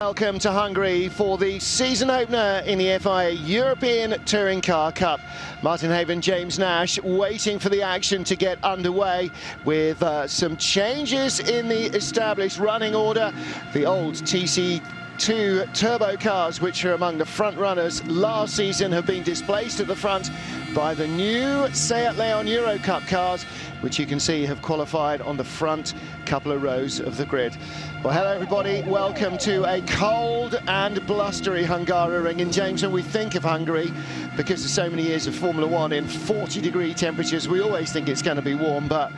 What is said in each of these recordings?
Welcome to Hungary for the season opener in the FIA European Touring Car Cup. Martin Haven, James Nash waiting for the action to get underway with some changes in the established running order. The old TC2 turbo cars, which are among the front runners last season, have been displaced at the front by the new Seat Leon Euro Cup cars, which you can see have qualified on the front couple of rows of the grid. Well, hello everybody, welcome to a cold and blustery Hungaroring. And James, when we think of Hungary, because of so many years of Formula One in 40-degree temperatures, we always think it's going to be warm, but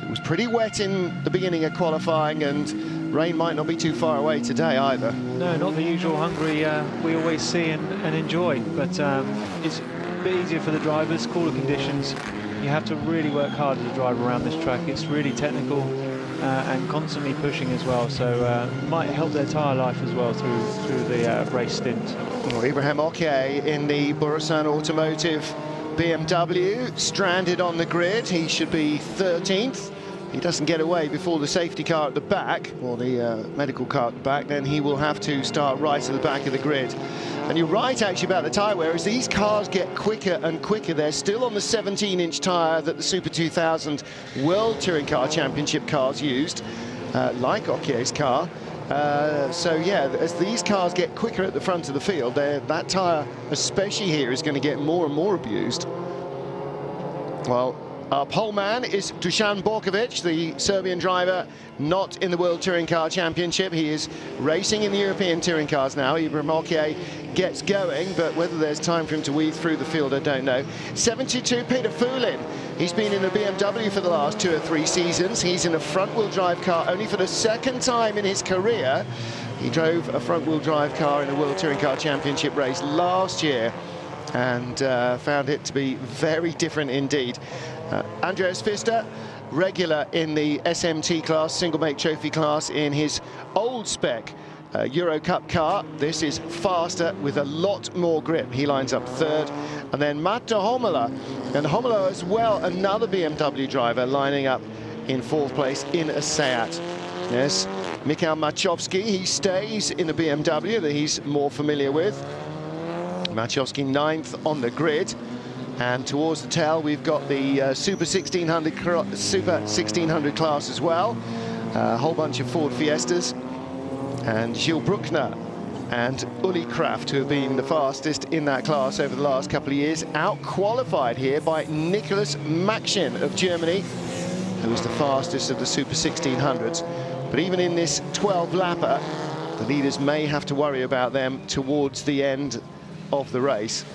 it was pretty wet in the beginning of qualifying, and rain might not be too far away today either. No, not the usual Hungary we always see and enjoy, but it's a bit easier for the drivers, cooler conditions. You have to really work hard as a driver around this track. It's really technical and constantly pushing as well, so might help their tyre life as well through the race stint. Well, Ibrahim Okiay in the Borusan Automotive BMW, stranded on the grid. He should be 13th. He doesn't get away before the safety car at the back, or the medical car at the back, then he will have to start right at the back of the grid. And you're right, actually, about the tyre wear. As these cars get quicker and quicker, they're still on the 17-inch tyre that the Super 2000 World Touring Car Championship cars used, like Okiay's car. So, yeah, as these cars get quicker at the front of the field, that tyre, especially here, is going to get more and more abused. Well, our pole man is Dusan Borkovic, the Serbian driver, not in the World Touring Car Championship. He is racing in the European touring cars now. Ibrahim Okiay gets going, but whether there's time for him to weave through the field, I don't know. 72, Peter Fulin. He's been in the BMW for the last 2 or 3 seasons. He's in a front-wheel drive car only for the second time in his career. He drove a front-wheel drive car in a World Touring Car Championship race last year and found it to be very different indeed. Andreas Pfister, regular in the SMT class, single make trophy class, in his old spec Euro Cup car. This is faster with a lot more grip. He lines up 3rd. And then Matt de Homola, and Homola as well, another BMW driver, lining up in 4th place in a Seat. Yes, Mikhail Machowski, he stays in the BMW that he's more familiar with. Machowski 9th on the grid. And towards the tail, we've got the Super 1600 class as well. A whole bunch of Ford Fiestas. And Gilles Bruckner and Uli Kraft, who have been the fastest in that class over the last couple of years, out-qualified here by Nicholas Makshin of Germany, who was the fastest of the Super 1600s. But even in this 12-lapper, the leaders may have to worry about them towards the end of the race,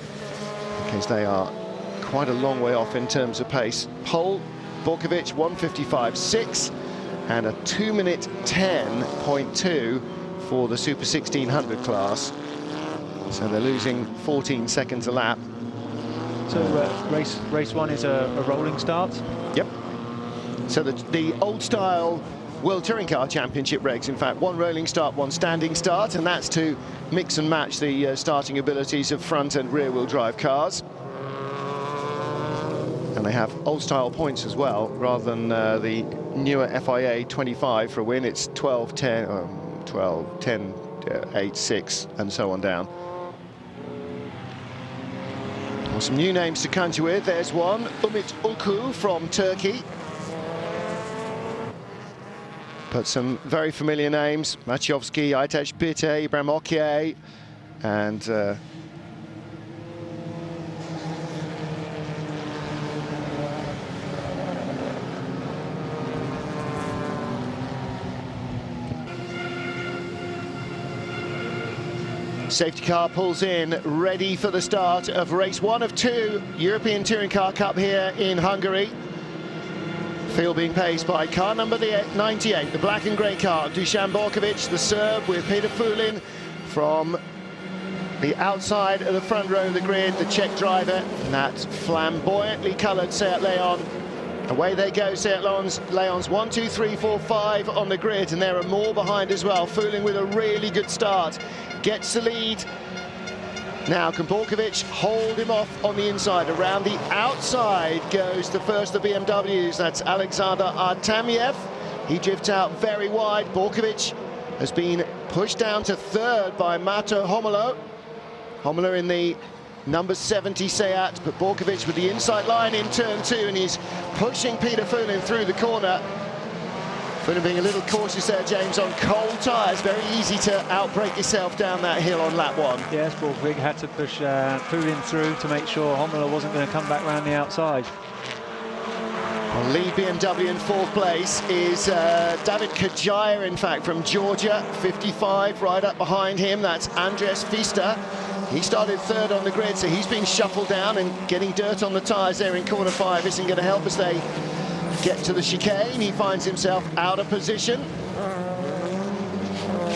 because they are quite a long way off in terms of pace. Pole, Borkovic 1:55.6 and a 2-minute 10.2 for the Super 1600 class. So they're losing 14 seconds a lap. So race 1 is a rolling start? Yep. So the old style World Touring Car Championship regs, in fact, 1 rolling start, 1 standing start, and that's to mix and match the starting abilities of front and rear wheel drive cars. And they have old-style points as well, rather than the newer FIA 25 for a win. It's 12, 10, 12, 10, 8, 6, and so on down. Well, some new names to conjure with. There's one, Umit Ulku from Turkey. But some very familiar names, Machowski, Aytaç Bitte, Ibrahim Okiay, and safety car pulls in, ready for the start of race 1 of 2, European Touring Car Cup here in Hungary. Field being paced by car number 98, the black and grey car, Dusan Borkovic, the Serb, with Peter Fulin from the outside of the front row of the grid, the Czech driver, and that flamboyantly coloured Seat Leon. Away they go, Seat Leon's 1, 2, 3, 4, 5 on the grid, and there are more behind as well. Fulin with a really good start, gets the lead. Now, can Borkovic hold him off on the inside? Around the outside goes the first of the BMWs. That's Alexander Artemyev. He drifts out very wide. Borkovic has been pushed down to third by Mato Homolo. Homolo in the number 70 Seat, but Borkovic with the inside line in turn 2, and he's pushing Peter Fulin through the corner. Fulin being a little cautious there, James, on cold tyres. Very easy to outbrake yourself down that hill on lap 1. Yes, Borkovic had to push Fulin through to make sure Homolo wasn't going to come back round the outside. Well, lead BMW in 4th place is David Kajaya, in fact, from Georgia, 55, right up behind him. That's Andres Fista. He started 3rd on the grid, so he's been shuffled down, and getting dirt on the tyres there in corner 5 isn't going to help as they get to the chicane. He finds himself out of position.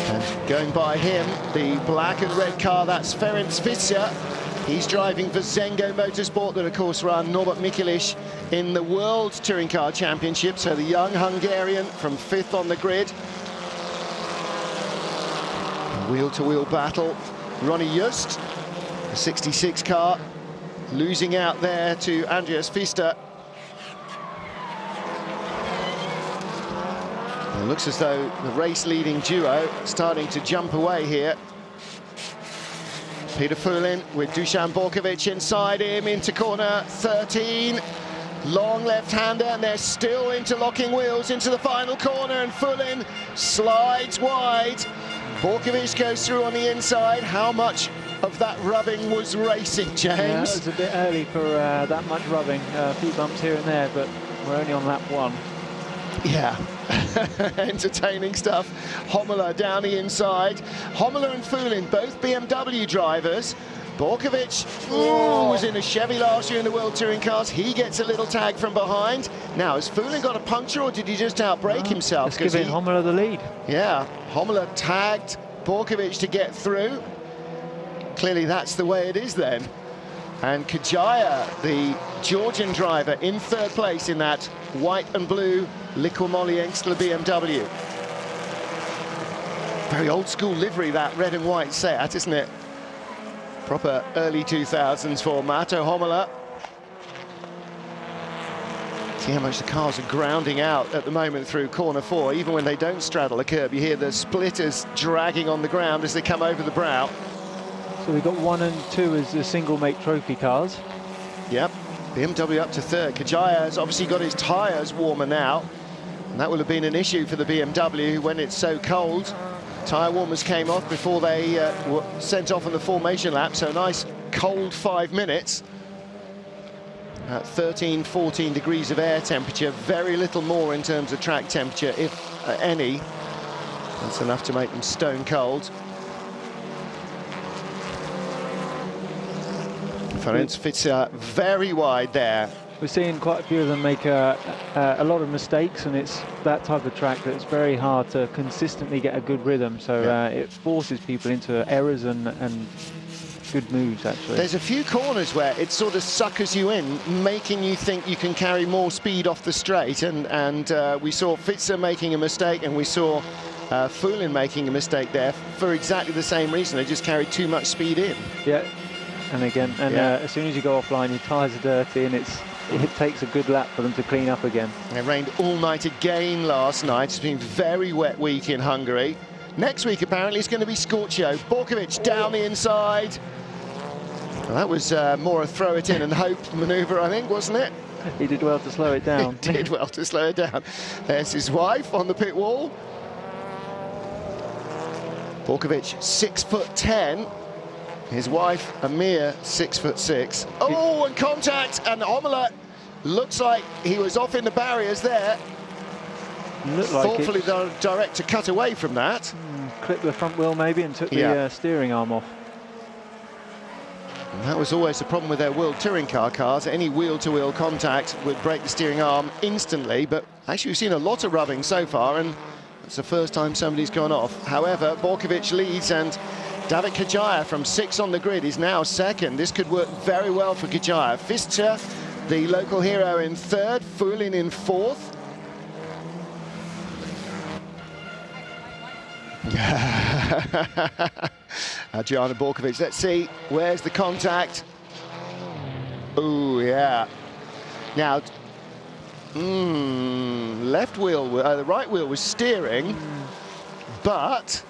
And going by him, the black and red car, that's Ferenc Fischer. He's driving for Zengo Motorsport, that of course run Norbert Mikulich in the World Touring Car Championship. So the young Hungarian from 5th on the grid. Wheel-to-wheel battle. Ronnie Just, the 66 car, losing out there to Andreas Pfister. It looks as though the race-leading duo starting to jump away here. Peter Fulin with Dusan Borkovic inside him into corner 13. Long left-hander, and they're still interlocking wheels into the final corner, and Fulin slides wide. Borkovic goes through on the inside. How much of that rubbing was racing, James? Yeah, it was a bit early for that much rubbing. A few bumps here and there, but we're only on lap 1. Yeah, entertaining stuff. Homolo down the inside. Homolo and Fulin, both BMW drivers. Borkovic was in a Chevy last year in the World Touring Cars. He gets a little tag from behind. Now, has Fulin got a puncture, or did he just outbrake himself? Let's give Homolo the lead. Yeah, Homolo tagged Borkovic to get through. Clearly that's the way it is then. And Kajaya, the Georgian driver, in 3rd place in that white and blue Liqui-Moly Engstler BMW. Very old school livery, that red and white Seat, isn't it? Proper early 2000s for Mato Homolo. See how much the cars are grounding out at the moment through corner 4. Even when they don't straddle the curb, you hear the splitters dragging on the ground as they come over the brow. So we've got 1 and 2 as the single-make trophy cars. Yep, BMW up to 3rd. Kajaya has obviously got his tyres warmer now, and that will have been an issue for the BMW when it's so cold. Tyre warmers came off before they were sent off on the formation lap, so a nice cold 5 minutes. At 13, 14 degrees of air temperature, very little more in terms of track temperature, if any. That's enough to make them stone cold. Ferenc Fischer very wide there. We're seeing quite a few of them make a lot of mistakes, and it's that type of track that's very hard to consistently get a good rhythm, so it forces people into errors and good moves, actually. There's a few corners where it sort of suckers you in, making you think you can carry more speed off the straight, and we saw Fischer making a mistake, and we saw Fulin making a mistake there for exactly the same reason. They just carried too much speed in. Yeah, and again, as soon as you go offline, your tyres are dirty, and it takes a good lap for them to clean up again. It rained all night again last night. It's been a very wet week in Hungary. Next week, apparently, it's going to be Scorchio. Borkovic down the inside. Well, that was more a throw it in and hope manoeuvre, I think, wasn't it? He did well to slow it down. He did well to slow it down. There's his wife on the pit wall. Borkovic, 6'10". His wife, a mere 6'6". Oh, and contact, and Homolo looks like he was off in the barriers there. Thoughtfully, the director cut away from that. Clipped the front wheel maybe and took the steering arm off. And that was always the problem with their World Touring Car cars. Any wheel-to-wheel contact would break the steering arm instantly, but actually we've seen a lot of rubbing so far, and it's the first time somebody's gone off. However, Borkovic leads, and David Kajaya from 6 on the grid is now 2nd. This could work very well for Kajaya. Fischer, the local hero, in 3rd, Fulin in 4th. Adriana Borkovic, let's see, where's the contact? Oh, yeah. Now, left wheel, the right wheel was steering, but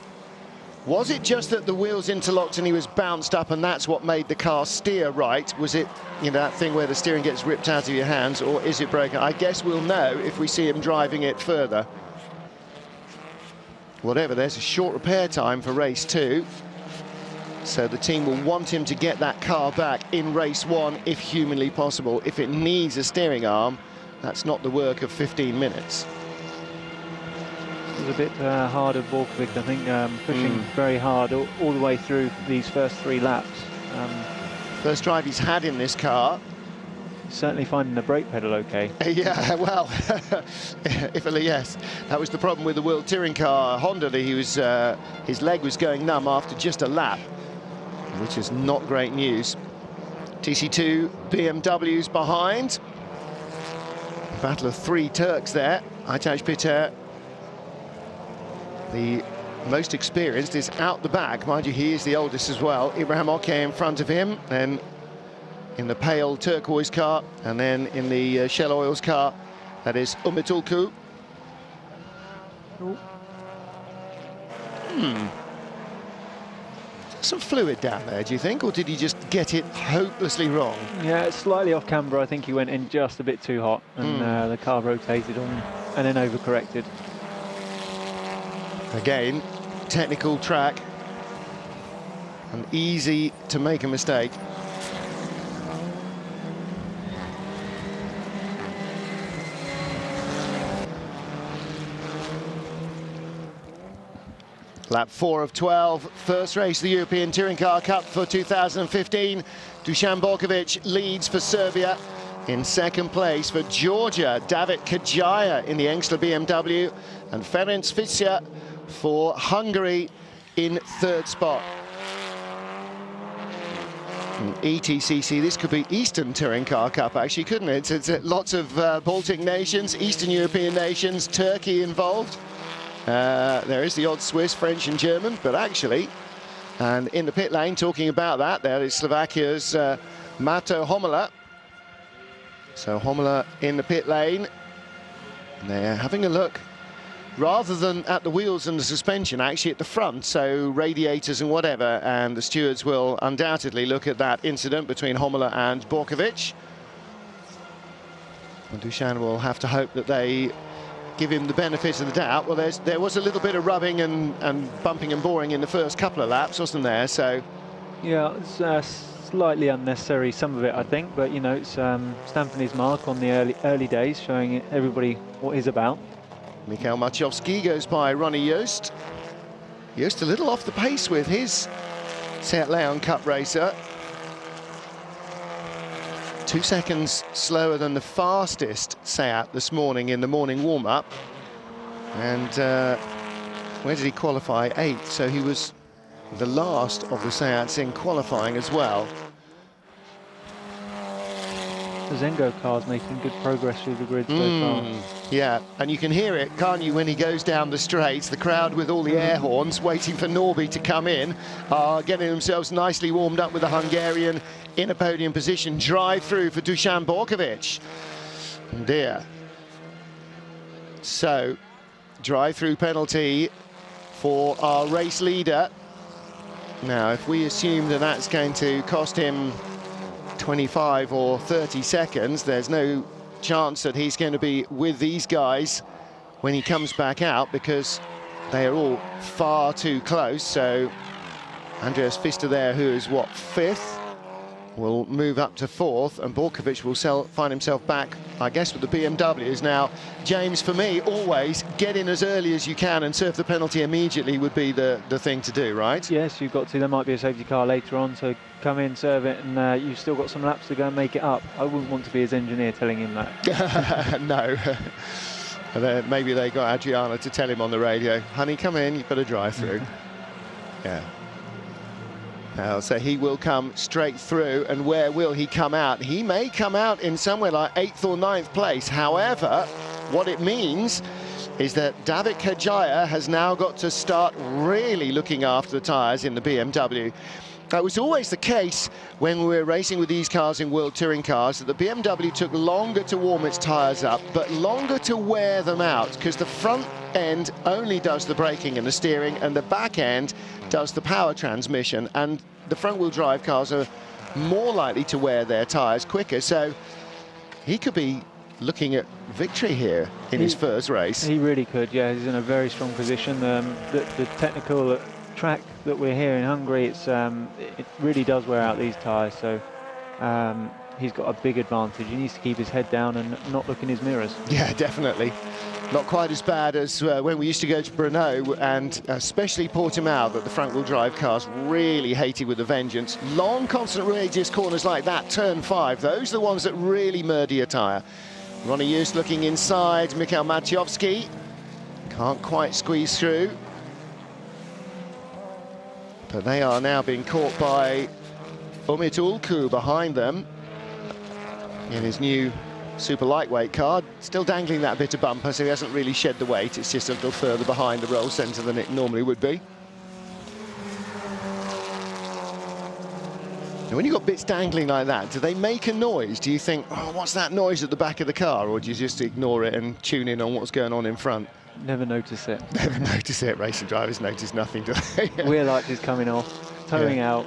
Was it just that the wheels interlocked and he was bounced up and that's what made the car steer right? Was it, you know, that thing where the steering gets ripped out of your hands, or is it broken? I guess we'll know if we see him driving it further. Whatever, there's a short repair time for race 2. So the team will want him to get that car back in race 1 if humanly possible. If it needs a steering arm, that's not the work of 15 minutes. It was a bit hard of Borkovic, I think, pushing very hard all the way through these first 3 laps. First drive he's had in this car. Certainly finding the brake pedal okay. Yeah, well, yes. That was the problem with the World Touring car Honda. He was, his leg was going numb after just a lap, which is not great news. TC2 BMW's behind. Battle of 3 Turks there. Aytaç Peter, the most experienced, is out the back. Mind you, he is the oldest as well. Ibrahim Oke in front of him, then in the pale turquoise car, and then in the Shell Oils car, that is Umut Ulku. Some fluid down there, do you think, or did he just get it hopelessly wrong? Yeah, it's slightly off camber. I think he went in just a bit too hot, and the car rotated on him and then overcorrected. Again, technical track, and easy to make a mistake. Lap 4 of 12, first race of the European Touring Car Cup for 2015. Dusan Borkovic leads for Serbia. In second place for Georgia, David Kajaya in the Engsler BMW, and Ferenc Fischer for Hungary in third spot. And ETCC, this could be Eastern Touring Car Cup, actually, couldn't it? It's lots of Baltic nations, Eastern European nations, Turkey involved. There is the odd Swiss, French and German, but actually, and in the pit lane, talking about that, there is Slovakia's Mato Homola. So Homola in the pit lane. And they're having a look, rather than at the wheels and the suspension, actually at the front, so radiators and whatever, and the stewards will undoubtedly look at that incident between Homola and Borkovic. And Dusan will have to hope that they give him the benefit of the doubt. Well, there was a little bit of rubbing and bumping and boring in the first couple of laps, wasn't there? So yeah, it's slightly unnecessary, some of it, I think, but you know, it's stamping his mark on the early days, showing everybody what he's about. Mikhail Maciowski goes by Ronnie Jost. Jost a little off the pace with his Seat Leon Cup racer. 2 seconds slower than the fastest Seat this morning in the morning warm-up. And where did he qualify? 8th, so he was the last of the Seats in qualifying as well. The Zengo car's making good progress through the grid so far. Yeah, and you can hear it, can't you, when he goes down the straights? The crowd with all the air horns waiting for Norby to come in are getting themselves nicely warmed up with the Hungarian in a podium position. Drive through for Dusan Borkovic. Dear. So, drive through penalty for our race leader. Now, if we assume that that's going to cost him 25 or 30 seconds, there's no chance that he's going to be with these guys when he comes back out, because they are all far too close. So Andreas Pfister there, who is what, 5th, will move up to 4th, and Borkovic will find himself back, I guess, with the BMWs. Now, James, for me, always get in as early as you can and serve the penalty immediately would be the thing to do, right? Yes, you've got to. There might be a safety car later on, so come in, serve it, and you've still got some laps to go and make it up. I wouldn't want to be his engineer telling him that. No. Maybe they got Adriana to tell him on the radio, honey, come in, you've got to drive through. Yeah. So he will come straight through, and where will he come out? He may come out in somewhere like 8th or 9th place. However, what it means is that David Kajaya has now got to start really looking after the tyres in the BMW. That was always the case when we were racing with these cars in World Touring Cars, that the BMW took longer to warm its tyres up, but longer to wear them out, because the front end only does the braking and the steering, and the back end does the power transmission, and the front-wheel drive cars are more likely to wear their tyres quicker. So he could be looking at victory here in his first race. He really could, yeah. He's in a very strong position. The technical track that we're here in Hungary, it really does wear out these tyres, so he's got a big advantage. He needs to keep his head down and not look in his mirrors. Yeah, definitely. Not quite as bad as when we used to go to Brno, and especially Portimao, that the front-wheel drive cars really hated with a vengeance. Long, constant radius corners like that, turn 5, those are the ones that really murder a tyre. Ronnie Joost looking inside, Mikhail Maciejowski can't quite squeeze through. But they are now being caught by Umit Ulku behind them in his new super lightweight car, still dangling that bit of bumper, so he hasn't really shed the weight. It's just a little further behind the roll centre than it normally would be. Now, when you've got bits dangling like that, do they make a noise? Do you think, oh, what's that noise at the back of the car? Or do you just ignore it and tune in on what's going on in front? Never notice it. Never notice it. Racing drivers notice nothing, do they? Wheel light is coming off, towing out.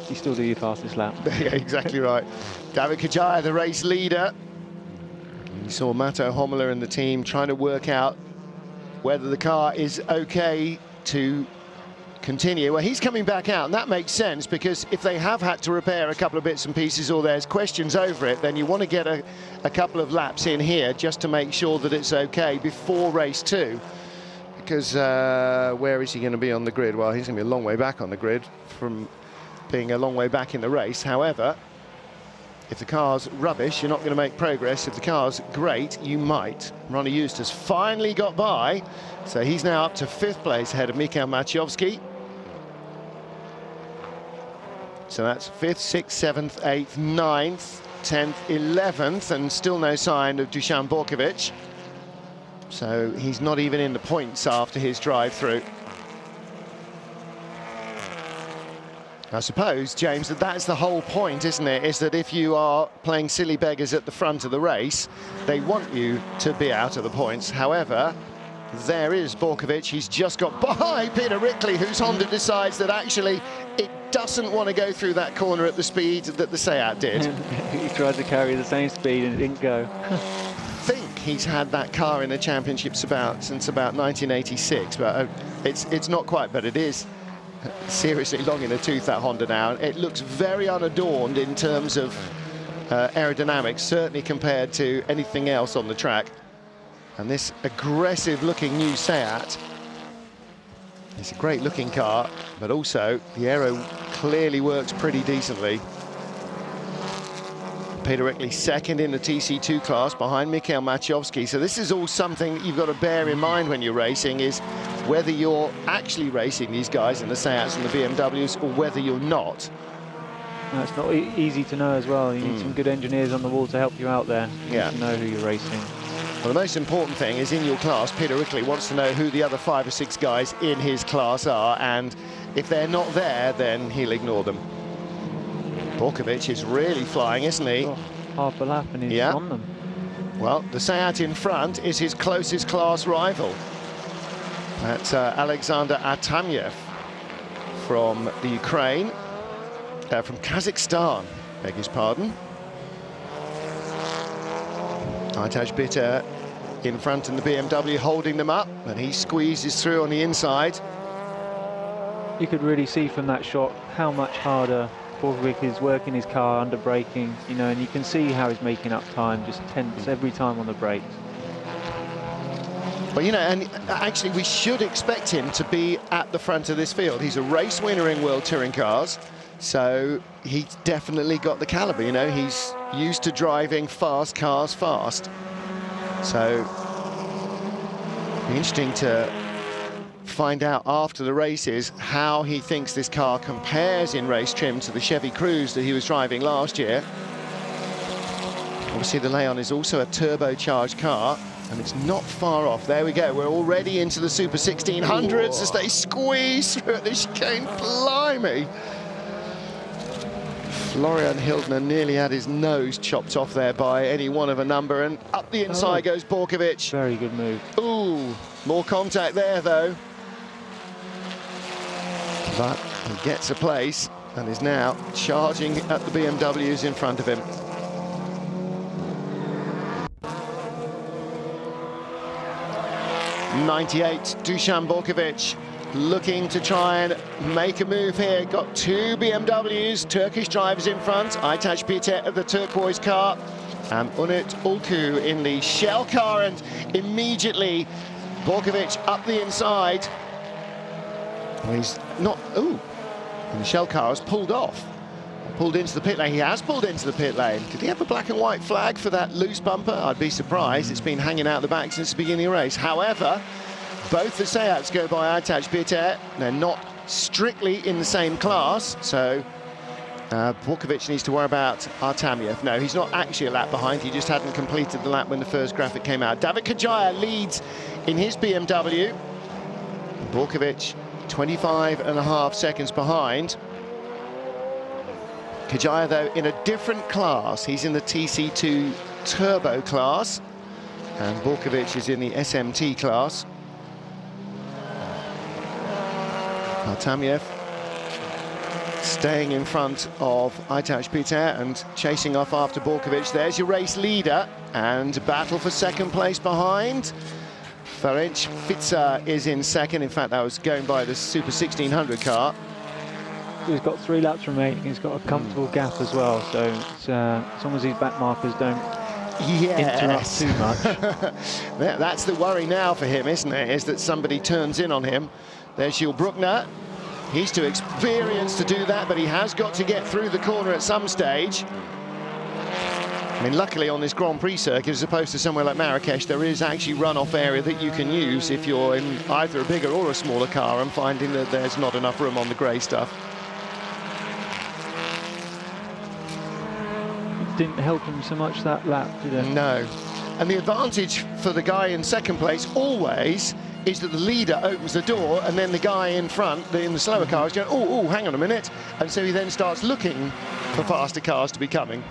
You still do your fastest lap. Yeah, exactly right. David Kajaya, the race leader. You saw Matto Homela and the team trying to work out whether the car is okay to continue. Well, he's coming back out, and that makes sense, because if they have had to repair a couple of bits and pieces, or there's questions over it, then you want to get a couple of laps in here just to make sure that it's okay before race 2. Because where is he going to be on the grid? Well, he's going to be a long way back on the grid from being a long way back in the race. However, if the car's rubbish, you're not going to make progress. If the car's great, you might. Ronnie Joost has finally got by, so he's now up to 5th place ahead of Mikhail Maciejowski. So that's 5th, 6th, 7th, 8th, 9th, 10th, 11th, and still no sign of Dusan Borkovic. So he's not even in the points after his drive-through. I suppose, James, that's the whole point, isn't it? Is that if you are playing silly beggars at the front of the race, they want you to be out of the points. However, there is Borkovic. He's just got by Peter Rickley, whose Honda decides that actually it doesn't want to go through that corner at the speed that the Seat did. He tried to carry the same speed and it didn't go. I think he's had that car in the championships since about 1986, but it's not quite, but it is seriously long in the tooth, that Honda now. It looks very unadorned in terms of aerodynamics, certainly compared to anything else on the track. And this aggressive looking new Seat, it's a great looking car, but also the aero clearly works pretty decently. Peter Rickley second in the TC2 class behind Mikhail Maciejowski. So this is all something you've got to bear in mind when you're racing, is whether you're actually racing these guys in the Seats and the BMWs or whether you're not. No, it's not easy to know as well. You need some good engineers on the wall to help you out there. You need to know who you're racing. Well, the most important thing is, in your class, Peter Rickley wants to know who the other 5 or 6 guys in his class are, and if they're not there, then he'll ignore them. Borkovic is really flying, isn't he? Oh, half a lap and he's on them. Well, the Seat in front is his closest class rival. That's Alexander Artamyev from the Ukraine, from Kazakhstan, beg his pardon. Artaj Bitter in front in the BMW, holding them up, and he squeezes through on the inside. You could really see from that shot how much harder Borkovic is working his car under braking, you know, and you can see how he's making up time, just tense every time on the brakes. Well, you know, and actually we should expect him to be at the front of this field. He's a race winner in World Touring Cars, so he's definitely got the caliber, you know. He's used to driving fast cars fast. So it'll be interesting to find out after the races how he thinks this car compares in race trim to the Chevy Cruze that he was driving last year. Obviously the Leon is also a turbocharged car, And it's not far off. There we go. We're already into the Super 1600s as they squeeze through the chicane. Blimey. Florian Hildner nearly had his nose chopped off there by any one of a number, and up the inside goes Borkovic. Very good move. Ooh, more contact there though. But he gets a place and is now charging at the BMWs in front of him. '98, Dusan Borkovic looking to try and make a move here. Got two BMWs, Turkish drivers in front. Aytaç Pitet of the turquoise car and Unut Ulku in the shell car, and immediately Borkovic up the inside. Well, he's not, and the shell car has pulled off. Pulled into the pit lane. He has pulled into the pit lane. Did he have a black and white flag for that loose bumper? I'd be surprised. It's been hanging out the back since the beginning of the race. However, both the Seats go by Aytaç Pitet. They're not strictly in the same class, so Borkovic needs to worry about Artamyev. No, he's not actually a lap behind. He just hadn't completed the lap when the first graphic came out. David Kajaya leads in his BMW. Borkovic 25.5 seconds behind. Kajaya, though, in a different class. He's in the TC2 Turbo class, and Borkovic is in the SMT class. Artamyev staying in front of Aytaç Pitet and chasing off after Borkovic. There's your race leader, and battle for second place behind. Ferenc Fica is in second. In fact, that was going by the Super 1600 car. He's got 3 laps remaining. He's got a comfortable gap as well, so it's, as long as these back markers don't interrupt too much. That's the worry now for him, isn't it? Is that somebody turns in on him. There's Gilles Bruckner. He's too experienced to do that, but he has got to get through the corner at some stage. I mean, luckily on this Grand Prix circuit, as opposed to somewhere like Marrakesh, there is actually runoff area that you can use if you're in either a bigger or a smaller car and finding that there's not enough room on the grey stuff. Didn't help him so much that lap, did it? No. And the advantage for the guy in second place always is that the leader opens the door, and then the guy in front, in the slower car, is going, oh, hang on a minute. And so he then starts looking for faster cars to be coming.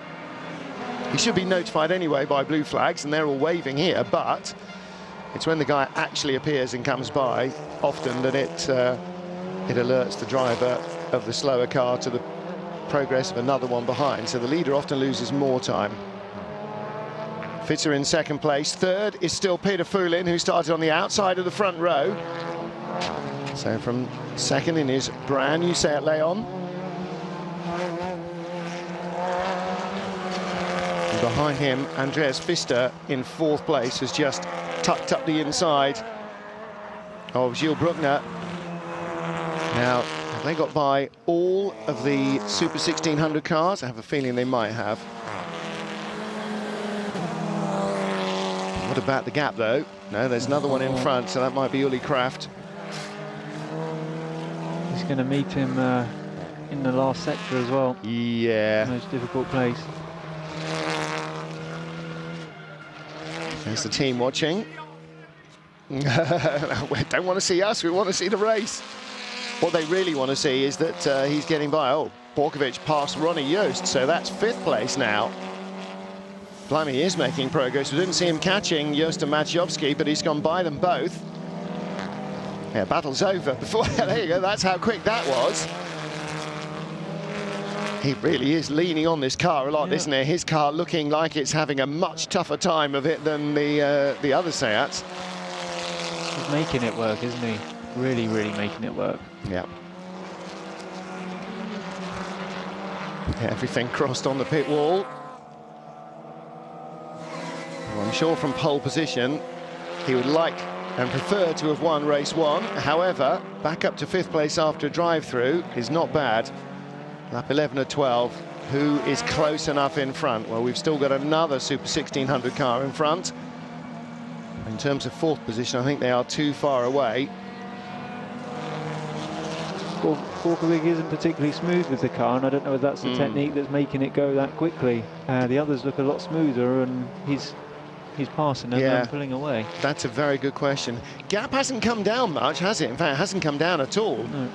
He should be notified anyway by blue flags, and they're all waving here, but it's when the guy actually appears and comes by, often, that it alerts the driver of the slower car to the progress of another one behind. So the leader often loses more time. Fitter in second place. Third is still Peter Fulin, who started on the outside of the front row. So from second in his brand new Seat Leon. And behind him, Andreas Pfister in fourth place has just tucked up the inside of Gilles Bruckner. Now, have they got by all of the Super 1600 cars? I have a feeling they might have. What about the gap, though? No, there's another one in front, so that might be Uli Kraft. He's going to meet him in the last sector as well. Yeah. Most difficult place. There's the team watching. We don't want to see us, we want to see the race. What they really want to see is that he's getting by. Oh, Borkovic passed Ronnie Joost, so that's fifth place now. Blimey, he is making progress. We didn't see him catching Joost and Maciejowski, but he's gone by them both. Yeah, battle's over before. There you go, that's how quick that was. He really is leaning on this car a lot, isn't he? His car looking like it's having a much tougher time of it than the other Seats. He's making it work, isn't he? Really, really making it work. Yeah. Everything crossed on the pit wall. Well, I'm sure from pole position he would like and prefer to have won race one. However, back up to fifth place after a drive-through is not bad. Lap 11 of 12. Who is close enough in front? Well, we've still got another Super 1600 car in front. In terms of fourth position, I think they are too far away. Borkovic isn't particularly smooth with the car, and I don't know if that's the technique that's making it go that quickly. The others look a lot smoother, and he's he's passing them and pulling away? That's a very good question. Gap hasn't come down much, has it? In fact, it hasn't come down at all. No.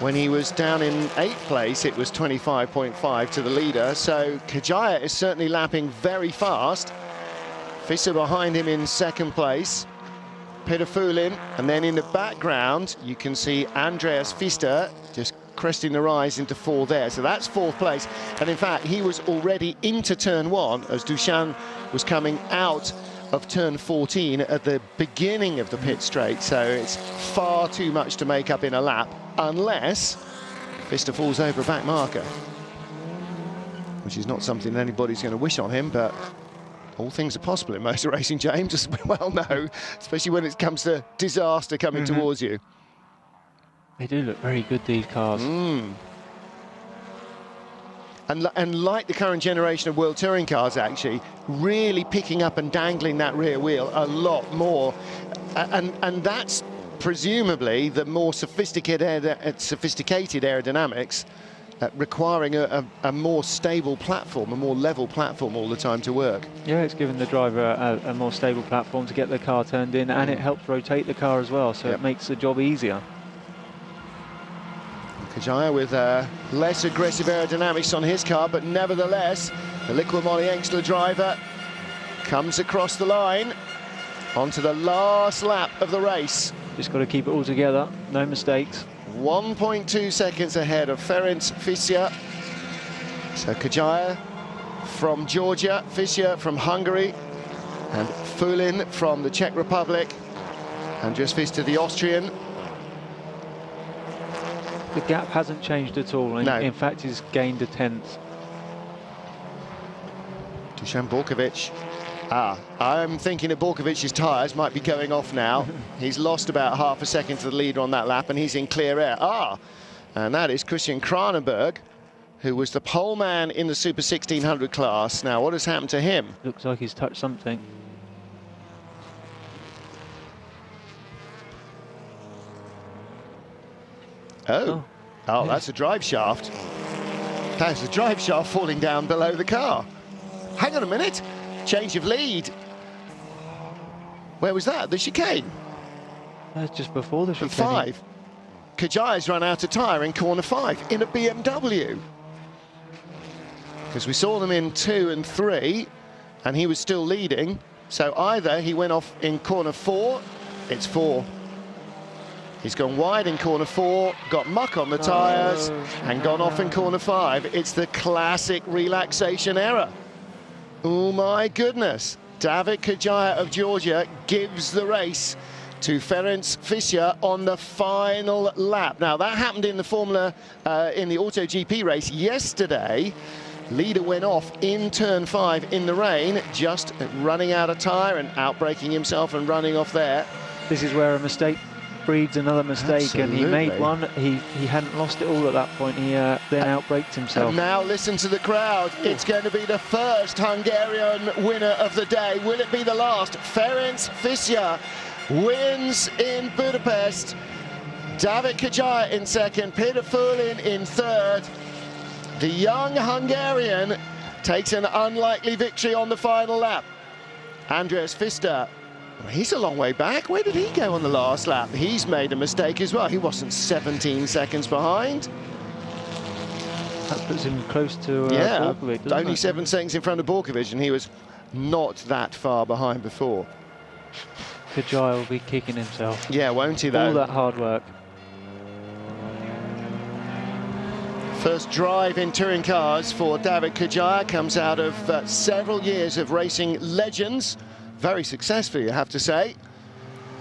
When he was down in 8th place, it was 25.5 to the leader. So Kajaya is certainly lapping very fast. Fischer behind him in 2nd place. Peter Fulin, and then in the background, you can see Andreas Pfister just cresting the rise into 4 there. So that's 4th place. And in fact, he was already into turn 1 as Duchan was coming out of turn 14 at the beginning of the pit straight. So it's far too much to make up in a lap, unless Pfister falls over a back marker, which is not something anybody's going to wish on him, but all things are possible in motor racing, James, as we well know, especially when it comes to disaster coming towards you. They do look very good, these cars. And like the current generation of World Touring cars, actually, really picking up and dangling that rear wheel a lot more. And that's presumably the more sophisticated aerodynamics, requiring a more stable platform, a more level platform all the time to work. Yeah, it's given the driver a more stable platform to get the car turned in, and it helps rotate the car as well, so it makes the job easier. Kajaya with less aggressive aerodynamics on his car, but nevertheless, the Liqui Moly Engstler driver comes across the line onto the last lap of the race. Just got to keep it all together, no mistakes. 1.2 seconds ahead of Ferenc Fischer. So Kajaya from Georgia, Fischer from Hungary, and Fulin from the Czech Republic. Andreas Pfister, the Austrian. The gap hasn't changed at all. No. In fact, he's gained a 10th. Dusan Borkovic. I'm thinking that Borkovic's tyres might be going off now. He's lost about half a second to the leader on that lap, and he's in clear air. And that is Christian Kranenberg, who was the pole man in the Super 1600 class. Now, what has happened to him? Looks like he's touched something. Oh, that's a drive shaft. That's a drive shaft falling down below the car. Hang on a minute. Change of lead. Where was that? The chicane? That's just before the chicane. 5. Kajaya's run out of tyre in corner 5 in a BMW. Because we saw them in 2 and 3, and he was still leading. So either he went off in corner 4, it's 4. He's gone wide in corner 4, got muck on the tyres, and gone off in corner 5. It's the classic relaxation error. Oh my goodness. David Kajaya of Georgia gives the race to Ferenc Fischer on the final lap. Now, that happened in the in the AutoGP race yesterday. Leader went off in turn 5 in the rain, just running out of tyre and outbraking himself and running off there. This is where a mistake breeds another mistake. Absolutely. And he made one. He hadn't lost it all at that point. He then outbraked himself. And now listen to the crowd. It's going to be the first Hungarian winner of the day. Will it be the last? Ferenc Fischer wins in Budapest. David Kajaya in 2nd, Peter Fulin in 3rd. The young Hungarian takes an unlikely victory on the final lap. Andreas Pfister, he's a long way back. Where did he go on the last lap? He's made a mistake as well. He wasn't 17 seconds behind. That puts him close to Borkovic, only 7 seconds in front of Borkovic, and he was not that far behind before. Kajaya will be kicking himself. Yeah, won't he, though? All that hard work. First drive in touring cars for David Kajaya comes out of several years of racing legends. Very successful, you have to say.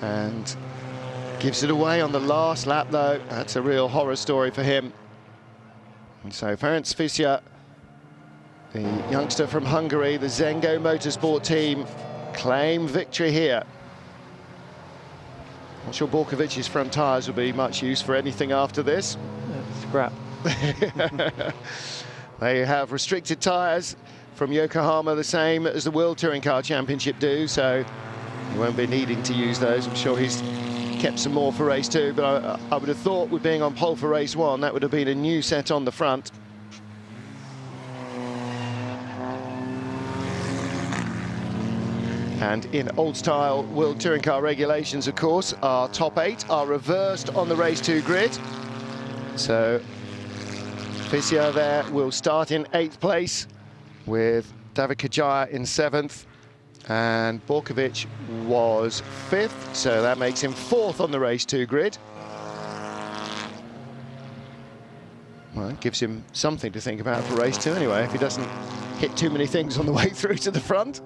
And gives it away on the last lap, though. That's a real horror story for him. And so Ferenc Fischer, the youngster from Hungary, the Zengo Motorsport team, claim victory here. Not sure Borkovic's front tyres will be much use for anything after this. Scrap. They have restricted tyres from Yokohama, the same as the World Touring Car Championship do, so he won't be needing to use those. I'm sure he's kept some more for race 2, but I would have thought, with being on pole for race 1, that would have been a new set on the front. And in old style World Touring Car regulations, of course, our top 8 are reversed on the race 2 grid. So Fischer there will start in 8th place with David Kajaya in 7th, and Borkovic was 5th, so that makes him 4th on the race 2 grid. Well, it gives him something to think about for race 2 anyway, if he doesn't hit too many things on the way through to the front.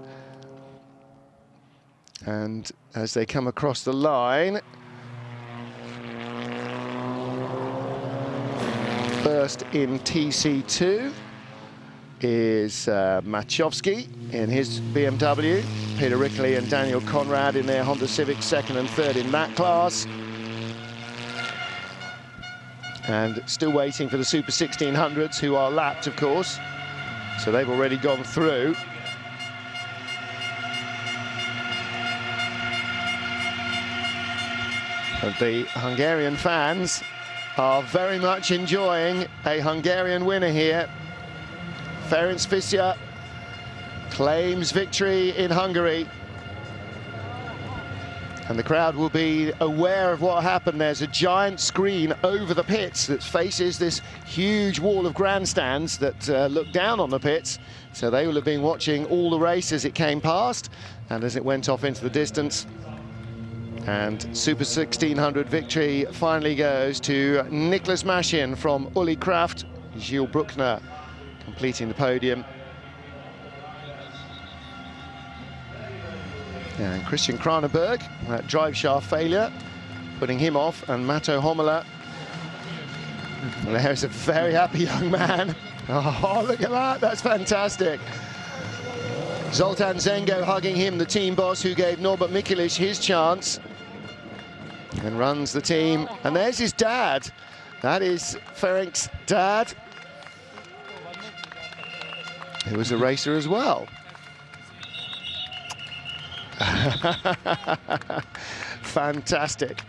And as they come across the line, first in TC2 is Machowski in his BMW, Peter Rickley and Daniel Conrad in their Honda Civic, 2nd and 3rd in that class. And still waiting for the Super 1600s, who are lapped, of course, so they've already gone through. But the Hungarian fans are very much enjoying a Hungarian winner here. Ferenc Fischer claims victory in Hungary. And the crowd will be aware of what happened. There's a giant screen over the pits that faces this huge wall of grandstands that look down on the pits. So they will have been watching all the race as it came past and as it went off into the distance. And Super 1600 victory finally goes to Niklas Maschin from Uli Kraft, Gilles Bruckner completing the podium. And Christian Kranenberg, that drive shaft failure, putting him off, and Matto Homola. There's a very happy young man. Oh, look at that, that's fantastic. Zoltan Zengo hugging him, the team boss who gave Norbert Mikulich his chance. And runs the team, and there's his dad. That is Ferenc's dad, who was a racer as well. Fantastic.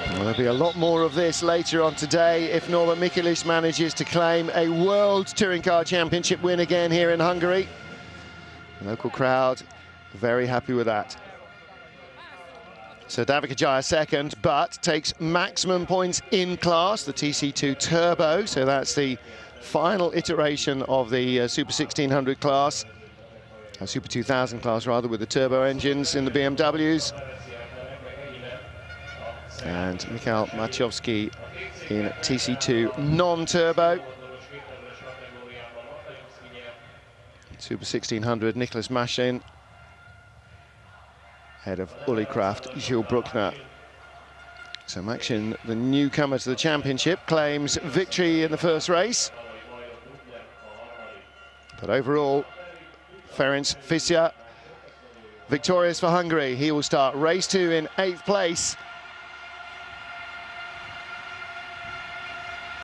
Well, there'll be a lot more of this later on today if Norbert Mikulich manages to claim a World Touring Car Championship win again here in Hungary. The local crowd very happy with that. So David Kajaya 2nd, but takes maximum points in class, the TC2 Turbo. So that's the final iteration of the Super 1600 class, Super 2000 class rather, with the turbo engines in the BMWs. And Mikhail Machowski in TC2 non-turbo. Super 1600, Niklas Maschin, head of Uli Kraft, Gilles Bruckner. So Maschin, the newcomer to the championship, claims victory in the first race. But overall, Ferenc Fischer victorious for Hungary. He will start race 2 in 8th place.